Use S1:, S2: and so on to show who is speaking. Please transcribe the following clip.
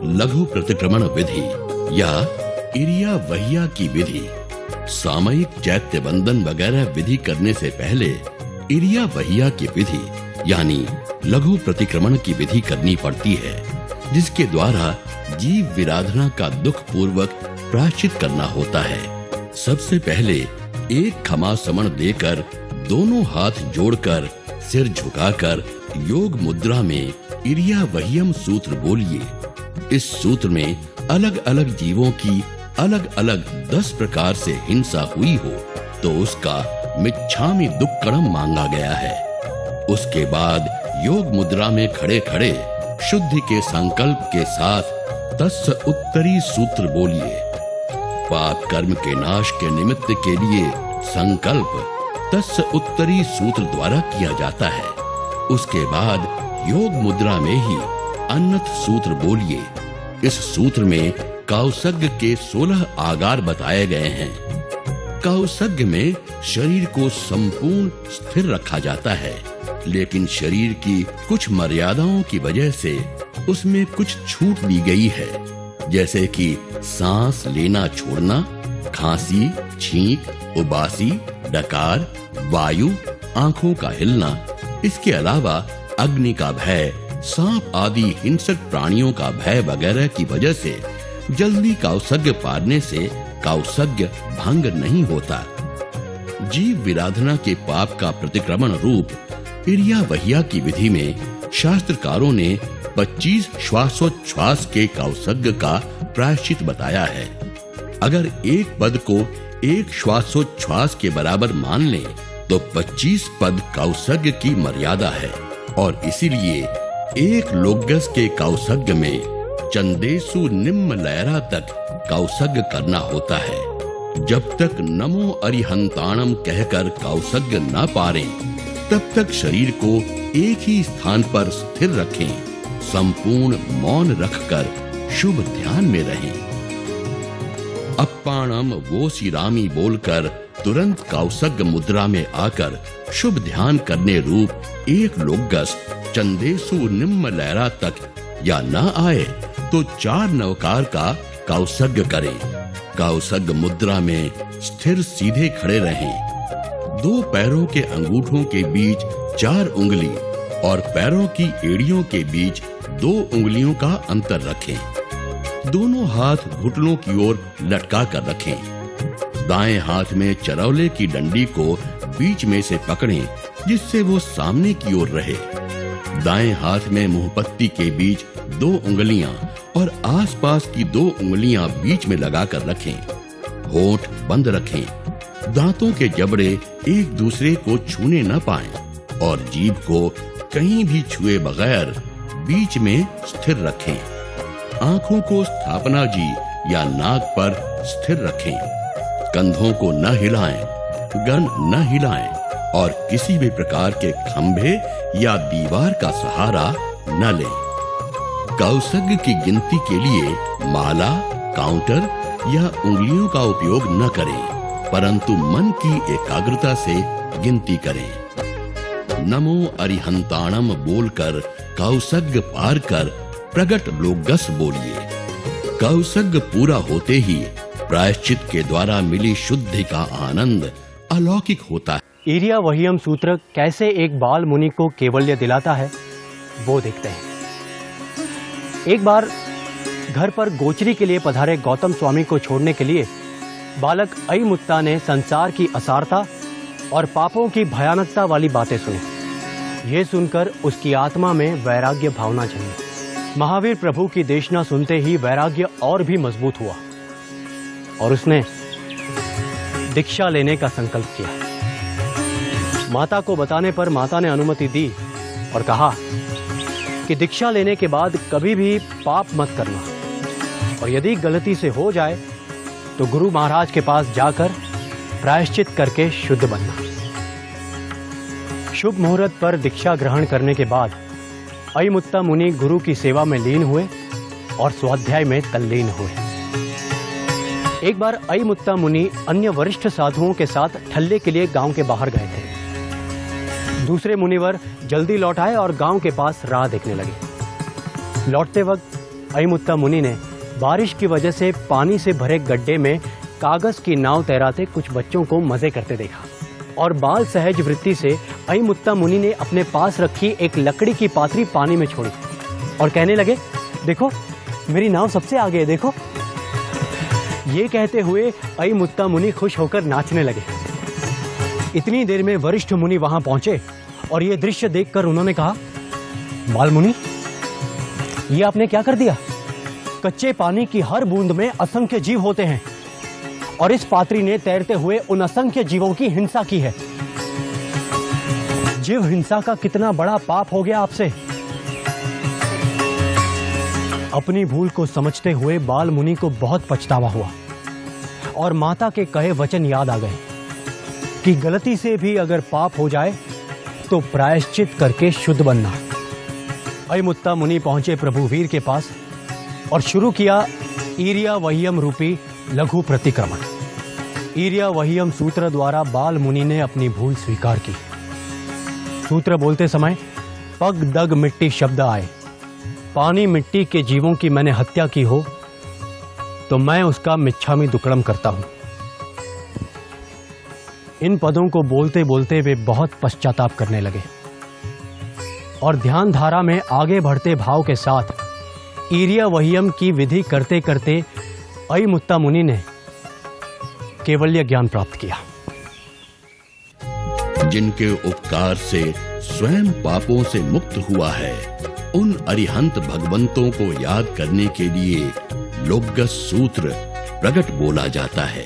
S1: लघु प्रतिक्रमण विधि या इरिया वहिया की विधि। सामयिक चैत्य बंधन वगैरह विधि करने से पहले इरिया वहिया की विधि यानी लघु प्रतिक्रमण की विधि करनी पड़ती है, जिसके द्वारा जीव विराधना का दुख पूर्वक प्रायश्चित करना होता है। सबसे पहले एक खमासमण देकर दोनों हाथ जोड़कर सिर झुकाकर योग मुद्रा में इरिया वहियम सूत्र बोलिए। इस सूत्र में अलग अलग जीवों की अलग अलग 10 प्रकार से हिंसा हुई हो तो उसका मिच्छामि दुक्कड़म मांगा गया है। उसके बाद योग मुद्रा में खड़े खड़े शुद्धि के संकल्प के साथ तस्य उत्तरी सूत्र बोलिए। पाप कर्म के नाश के निमित्त के लिए संकल्प तस्य उत्तरी सूत्र द्वारा किया जाता है। उसके बाद योग मुद्रा में ही अन्नथ सूत्र बोलिए। इस सूत्र में कौसग्ग के 16 आगार बताए गए हैं। कौसग्ग में शरीर को संपूर्ण स्थिर रखा जाता है, लेकिन शरीर की कुछ मर्यादाओं की वजह से उसमें कुछ छूट दी गई है, जैसे कि सांस लेना छोड़ना, खांसी, छींक, उबासी, डकार, वायु, आंखों का हिलना। इसके अलावा अग्नि का भय, सांप आदि हिंसक प्राणियों का भय वगैरह की वजह से जल्दी कौसग्ग पारने से कौसग्ग भंग नहीं होता। जीव विराधना के पाप का प्रतिक्रमण रूप इरिया वहिया की विधि में शास्त्रकारों ने 25 श्वासोच्छ्वास के कौसग्ग का प्रायश्चित बताया है। अगर एक पद को एक श्वासोच्छ्वास के बराबर मान लें तो 25 पद कौसग्ग की मर्यादा है और इसीलिए एक लोगस के कौसग्ग में चंदेसु निम्न लयरा तक कौसग्ग करना होता है। जब तक नमो अरिहंताणम कहकर कौसग्ग न पारें तब तक शरीर को एक ही स्थान पर स्थिर रखें, संपूर्ण मौन रखकर शुभ ध्यान में रहें। अप्पाणम वो सिरामी बोलकर तुरंत कौसग्ग मुद्रा में आकर शुभ ध्यान करने रूप एक लोगस चंदेसु निम्न लहरा तक या न आए तो 4 नवकार का कौसग्ग करें। कौसग्ग मुद्रा में स्थिर सीधे खड़े रहें। 2 पैरों के अंगूठों के बीच 4 उंगली और पैरों की एड़ियों के बीच 2 उंगलियों का अंतर रखें। दोनों हाथ घुटनों की ओर लटका कर रखें। दाएं हाथ में चरौले की डंडी को बीच में से पकड़ें, जिससे वो सामने की ओर रहे। दाएं हाथ में मुंहपत्ती के बीच 2 उंगलियां और आसपास की 2 उंगलियां बीच में लगाकर रखें। होंठ बंद रखें। दांतों के जबड़े एक दूसरे को छूने न पाएं और जीभ को कहीं भी छुए बगैर बीच में स्थिर रखें। आंखों को स्थापना जी या नाक पर स्थिर रखें। कंधों को न हिलाएं, गर्दन न हिलाएं और किसी भी प्रकार के खंभे या दीवार का सहारा न लें। कौसग्ग की गिनती के लिए माला, काउंटर या उंगलियों का उपयोग न करें, परंतु मन की एकाग्रता से गिनती करें। नमो अरिहंताणम बोलकर कौसग्ग पार कर प्रगट लोगस बोलिए। कौसग्ग पूरा होते ही प्रायश्चित के द्वारा मिली शुद्धि का आनंद अलौकिक होता है।
S2: इरिया वहियम सूत्र कैसे एक बाल मुनि को केवल्य दिलाता है वो देखते हैं। एक बार घर पर गोचरी के लिए पधारे गौतम स्वामी को छोड़ने के लिए बालक अयिमुत्ता ने संसार की असारता और पापों की भयानकता वाली बातें सुनी। ये सुनकर उसकी आत्मा में वैराग्य भावना जगी। महावीर प्रभु की देशना सुनते ही वैराग्य और भी मजबूत हुआ और उसने दीक्षा लेने का संकल्प किया। माता को बताने पर माता ने अनुमति दी और कहा कि दीक्षा लेने के बाद कभी भी पाप मत करना और यदि गलती से हो जाए तो गुरु महाराज के पास जाकर प्रायश्चित करके शुद्ध बनना। शुभ मुहूर्त पर दीक्षा ग्रहण करने के बाद अयिमुत्ता मुनि गुरु की सेवा में लीन हुए और स्वाध्याय में तल्लीन हुए। एक बार अयिमुत्ता मुनि अन्य वरिष्ठ साधुओं के साथ ठल्ले के लिए गांव के बाहर गए थे। दूसरे मुनिवर जल्दी लौट आए और गांव के पास राह देखने लगे। लौटते वक्त अयमुत्ता मुनि ने बारिश की वजह से पानी से भरे गड्ढे में कागज की नाव तैराते कुछ बच्चों को मजे करते देखा और बाल सहज वृत्ति से अयमुत्ता मुनि ने अपने पास रखी एक लकड़ी की पाथरी पानी में छोड़ी और कहने लगे, देखो मेरी नाव सबसे आगे है, देखो। ये कहते हुए अयमुत्ता मुनि खुश होकर नाचने लगे। इतनी देर में वरिष्ठ मुनि वहां पहुंचे और ये दृश्य देखकर उन्होंने कहा, बाल मुनि, ये आपने क्या कर दिया? कच्चे पानी की हर बूंद में असंख्य जीव होते हैं और इस पात्री ने तैरते हुए उन असंख्य जीवों की हिंसा की है। जीव हिंसा का कितना बड़ा पाप हो गया आपसे। अपनी भूल को समझते हुए बाल मुनि को बहुत पछतावा हुआ और माता के कहे वचन याद आ गए कि गलती से भी अगर पाप हो जाए तो प्रायश्चित करके शुद्ध बनना। अयमुत्ता मुनि पहुंचे प्रभु वीर के पास और शुरू किया ईर्यावह्यम रूपी लघु प्रतिक्रमण। ईर्यावह्यम सूत्र द्वारा बाल मुनि ने अपनी भूल स्वीकार की। सूत्र बोलते समय पग दग मिट्टी शब्द आए। पानी मिट्टी के जीवों की मैंने हत्या की हो तो मैं उसका मिच्छामी दुक्कड़म करता हूं। इन पदों को बोलते बोलते वे बहुत पश्चाताप करने लगे और ध्यान धारा में आगे बढ़ते भाव के साथ ईर्यावह्यम की विधि करते करते अयमुत्ता मुनि ने केवल्य ज्ञान प्राप्त किया।
S1: जिनके उपकार से स्वयं पापों से मुक्त हुआ है, उन अरिहंत भगवंतों को याद करने के लिए लोकगत सूत्र प्रकट बोला जाता है।